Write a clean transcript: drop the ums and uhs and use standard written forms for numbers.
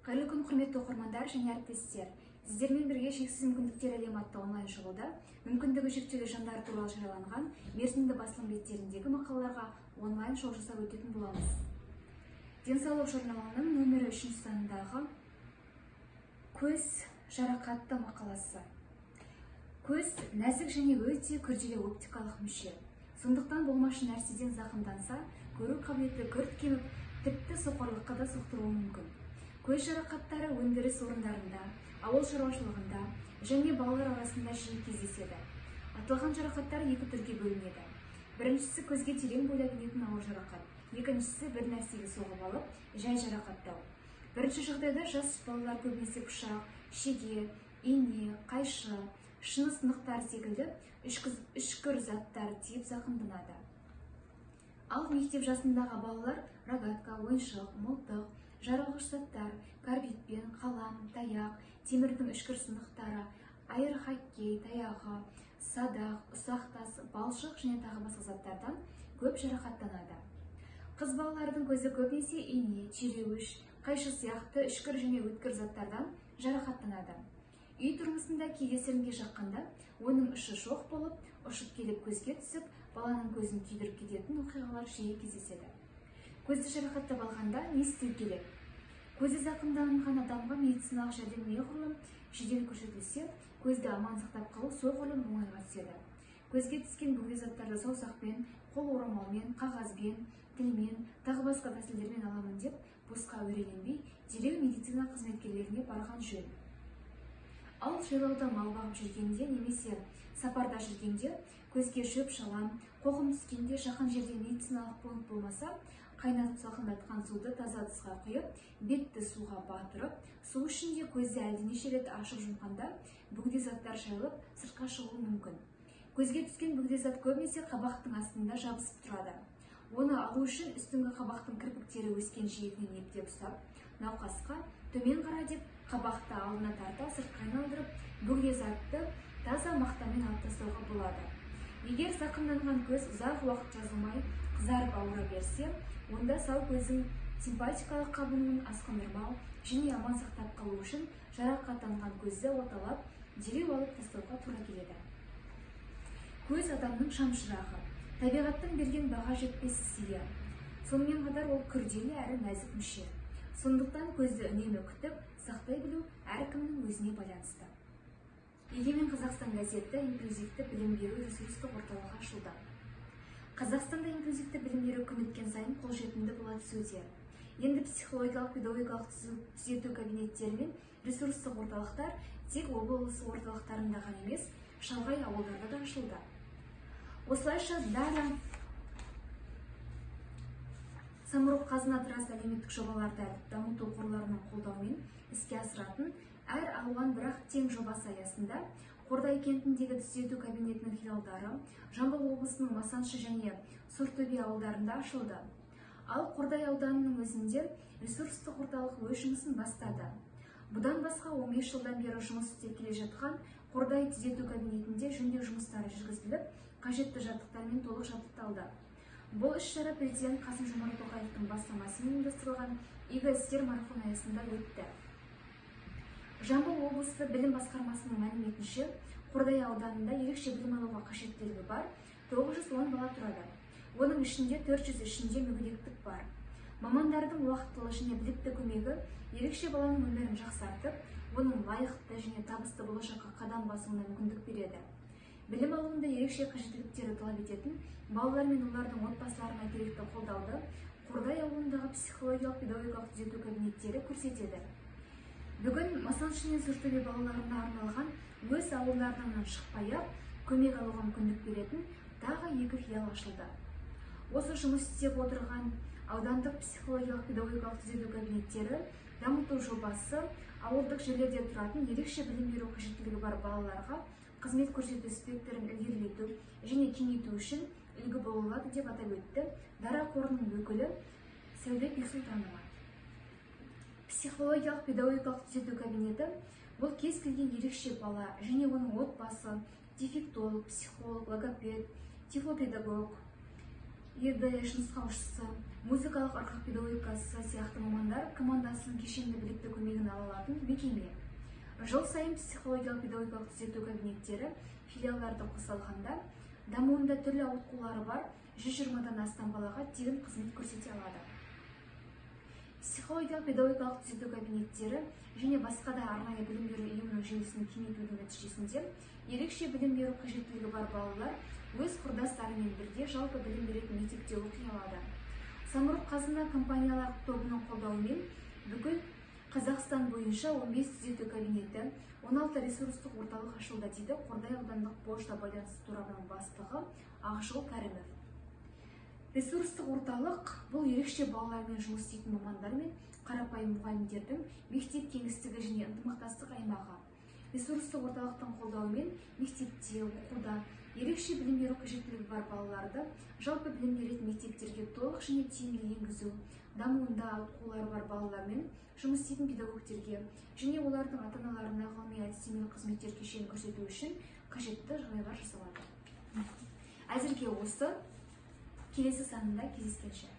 Қайырлы күн, құрметті оқырмандар және әріптестер. Сіздермен бірге шексіз мүмкіндіктер әлемі атты онлайн шоуда мүмкіндігі шектеулі жандар туралы жарияланған мерзімді басылым беттеріндегі мақалаларға онлайн шоу жасап өтетін боламыз. Денсаулық журналының нөмірі 3 санындағы көз жарақатты мақаласы. Көз нәзік және өте күрделі оптикалық мүше. Сондықтан болмашы нәрседен зақымданса, көру қабілеті күрт кеміп, тіпті соқырлыққа да соқтыруы мүмкін. Көз жарақаттары өндіріс орындарында, ауыл шаруашылығында және балалар арасында жиі кездеседі. Аталған жарақаттар екі түрге бөлінеді. Біріншісі көзге терең бойлап енетін ауыр жарақат. Екіншісі бір нәрсеге соғып алып, жай жарақаттау. Бірінші жағдайда жас балалар көбінесе пышақ, шеге, ине, қайшы, шыны сынықтар секілді үшкір заттар тиіп зақымданады. Ал мектеп жасындағы балалар рогатка, ойыншық, мылтық, жарылғыш заттар, карбидпен, қалам, таяқ, темірдің үшкір сынықтары, аэрохоккей таяғы, садақ, ұсақ тас, балшық және тағы басқа заттардан көп жарақаттанады. Қыз балалардың көзі көбінесе ине, түйреуіш, қайшы сияқты үшкір және өткір заттардан жарақаттанады. Үй тұрмысында кездесерінге жаққанда, оның ұшы шоқ болып, ұшып келіп көзге түсіп, баланың көзін күйдіріп кететін оқиғалар жиі кездеседі. Көзді жарақаттап алғанда не істеу керек? Көзі зақымданған адамға медициналық жәрдем неғұрлым жедел көрсетілсе, көзді аман сақтап қалу соғұрлым оңайға түседі. Көзге түскен бөгде заттарды саусақпен, қол орамалмен, қағазбен, тілмен, тағы басқа тәсілдермен аламын деп, босқа өреленбей, дереу медицина қызметкерлеріне барған жөн. Ал жайлауда мал бағып жүргенде немесе сапарда жүргенде, көзге шөп шалам, қоқым түскенде жақын жерде медициналық пункт болмаса, қайнатып салқындатқан суды таза ыдысқа құйып, бетті суға батырып, су ішінде көзді әлденеше рет ашып жұмғанда бөгде заттар шайылып, сыртқа шығуы мүмкін. Көзге түскен бөгде зат көбінесе қабақтың астында жабысып тұрады. Оны алу үшін үстіңгі қабақтың кірпіктері өскен жиегінен ептеп ұстап, науқасқа төмен қара деп қабақты алдына тарта сыртқа айналдырып, бөгде затты таза мақтамен алып тастауға болады. Егер зақымданған көз ұзақ уақыт жазылмай қызарып ауыра берсе, онда сау көздің симпатикалық қабынуын асқындырмау және аман сақтап қалу үшін жарақаттанған көзді оталап, дереу алып тастауға тура келеді. Көз адамның шамшырағы, табиғаттың берген баға жетпес сыйы. Сонымен қатар ол күрделі әрі нәзік мүше. Сондықтан көзді үнемі күтіп, сақтай білу әркімнің өзіне байланысты. Егемен Қазақстан газеті инклюзивті білім беру ресурстық орталығы ашылды. Қазақстанда инклюзивті білім беру күн өткен сайын қолжетімді бола түсуде. Енді психологиялық, педагогикалық түзету кабинеттері мен ресурстық орталықтар тек облыс орталықтарында ғана емес, шалғай ауылдарда да ашылды. Осылайша Дара Самұрық-қазына трасс әлеуметтік жобаларды дамыту қорларының қолдауымен іске асыратын әр алуан бірақ тең жобасы аясында Қордай кентіндегі түзету кабинетінің филиалдары Жамбыл облысының Масаншы және Сортөбе ауылдарында ашылды. Ал Қордай ауданының өзінде ресурстық орталық өз жұмысын бастады. Бұдан басқа 15 жылдан бері жұмыс істеп келе жатқан Қордай түзету кабинетінде жөндеу жұмыстары жүргізіліп, қажетті жабдықтармен толық жабдықталды. Бұл іс-шара президент Қасым-Жомарт Тоқаевтың бастамасымен ұйымдастырылған игі істер марафоны аясында өтті. Жамбыл облысы білім басқармасының мәліметінше, Қордай ауданында ерекше білім алуға қажеттілігі бар 910 бала тұрады. Оның ішінде 400 ішінде мүгедектік бар. Мамандардың уақытылы және білікті көмегі ерекше баланың өмірін жақсартып, оның лайықты және табысты болашаққа қадам басуына мүмкіндік береді. Білім алуында ерекше қажеттіліктері талап ететін балалар мен олардың отбасыларына керекті қолдауды Қордай ауылындағы психологиялық педагогикалық түзету кабинеттері көрсетеді. Бүгін Масаншы мен Сортөбе балаларына арналған өз ауылдарынан шықпай-ақ көмек алуға мүмкіндік беретін тағы 2 филиал ашылды. Осы жұмыс істеп отырған аудандық психологиялық педагогикалық түзету кабинеттері дамыту жобасы ауылдық жерлерде тұратын ерекше білім беру қажеттілігі бар балаларға қызмет көрсету спектрін ілгерілету және кеңейту үшін үлгі бола алады деп атап өтті Дара қорының өкілі Сәуле Бексұлтанова. Психологиялық педагогикалық түзету кабинеті бұл кез келген ерекше бала және оның отбасы, дефектолог, психолог, логопед, тифлопедагог, ЕДШ нұсқаушысы, музыкалық ырғақ педагогикасы сияқты мамандар командасының кешенді білікті көмегін ала алатын мекеме. Жыл сайын психологиялық педагогикалық түзету кабинеттері филиалдарды қоса алғанда дамуында түрлі ауытқулары бар 120-дан астам балаға тегін қызмет көрсете алады. Психологиялық педагогикалық түзету кабинеттері және басқа да арнайы білім беру ұйымының желісін кеңейтудің нәтижесінде ерекше білім беру қажеттілігі бар балалар өз құрдастарымен бірге жалпы білім беретін мектепте оқи алады. Самұрық-қазына компаниялар тобының қолдауымен бүкіл Қазақстан бойынша 15 түзету кабинеті, 16 ресурстық орталық ашылды дейді Қордай аудандық пошта байланысы торабының бастығы Ақжол Кәрімов. Ресурстық орталық бұл ерекше балалармен жұмыс істейтін мамандар мен қарапайым мұғалімдердің мектеп кеңістігі және ынтымақтастық аймағы. Ресурстық орталықтың қолдауымен мектепте оқуда ерекше білім беру қажеттілігі бар балаларды жалпы білім беретін мектептерге толық және тиімді енгізу, дамуында ауытқулары бар балалармен жұмыс істейтін педагогтерге және олардың ата-аналарына ғылыми әдістемелік қызметтер кешенін көрсету үшін қажетті жағдайлар жасалады. Әзірге осы, келесі санында кездескенше.